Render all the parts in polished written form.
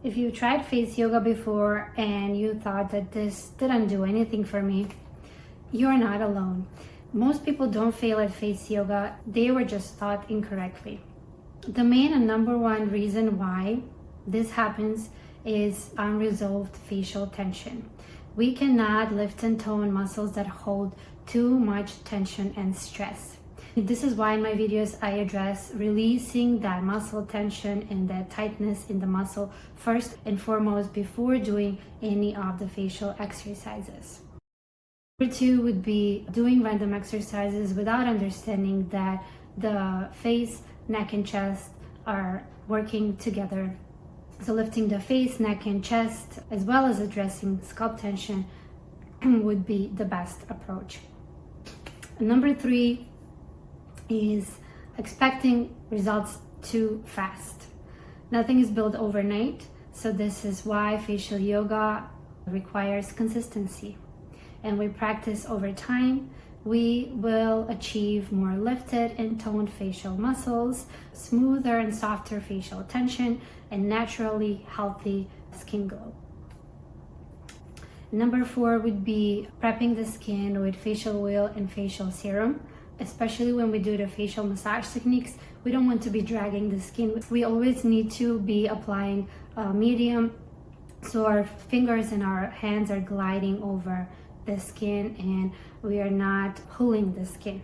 If you tried face yoga before and you thought that this didn't do anything for me, you're not alone. Most people don't fail at face yoga, they were just taught incorrectly. The main and number one reason why this happens is unresolved facial tension. We cannot lift and tone muscles that hold too much tension and stress. This is why in my videos I address releasing that muscle tension and that tightness in the muscle first and foremost before doing any of the facial exercises. Number two would be doing random exercises without understanding that the face, neck, and chest are working together. So lifting the face, neck, and chest, as well as addressing scalp tension would be the best approach. Number three is expecting results too fast. Nothing is built overnight, so this is why facial yoga requires consistency. And we practice over time, we will achieve more lifted and toned facial muscles, smoother and softer facial tension, and naturally healthy skin glow. Number four would be prepping the skin with facial oil and facial serum. Especially when we do the facial massage techniques, we don't want to be dragging the skin. We always need to be applying medium, so our fingers and our hands are gliding over the skin and we are not pulling the skin.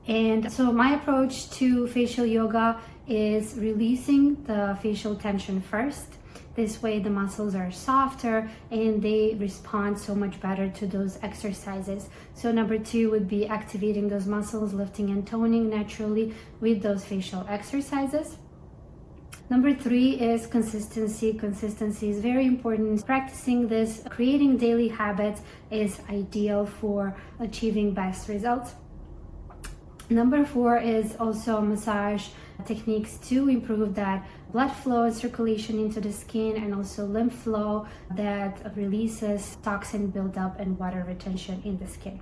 And so my approach to facial yoga is releasing the facial tension first. This way the muscles are softer and they respond so much better to those exercises. So number two would be activating those muscles, lifting and toning naturally with those facial exercises. Number three is consistency. Consistency is very important. Practicing this, creating daily habits is ideal for achieving best results. Number four is also massage techniques to improve that blood flow and circulation into the skin, and also lymph flow that releases toxin buildup and water retention in the skin.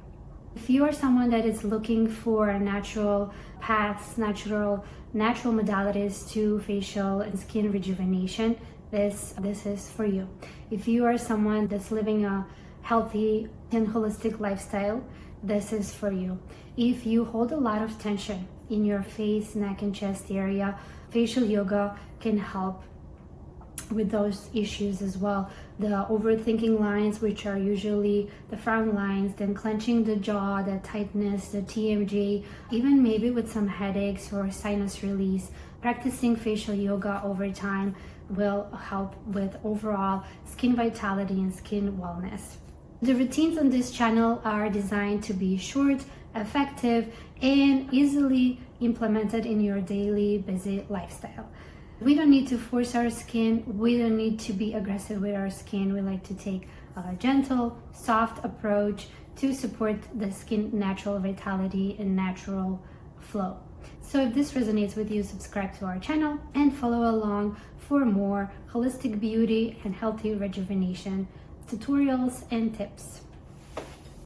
If you are someone that is looking for natural paths, natural modalities to facial and skin rejuvenation, this is for you. If you are someone that's living a healthy and holistic lifestyle, this is for you. If you hold a lot of tension in your face, neck, and chest area, facial yoga can help with those issues as well. The overthinking lines, which are usually the frown lines, then clenching the jaw, the tightness, the TMJ, even maybe with some headaches or sinus release. Practicing facial yoga over time will help with overall skin vitality and skin wellness. The routines on this channel are designed to be short, effective, and easily implemented in your daily busy lifestyle. We don't need to force our skin. We don't need to be aggressive with our skin. We like to take a gentle, soft approach to support the skin natural vitality and natural flow. So if this resonates with you, subscribe to our channel and follow along for more holistic beauty and healthy rejuvenation tutorials and tips.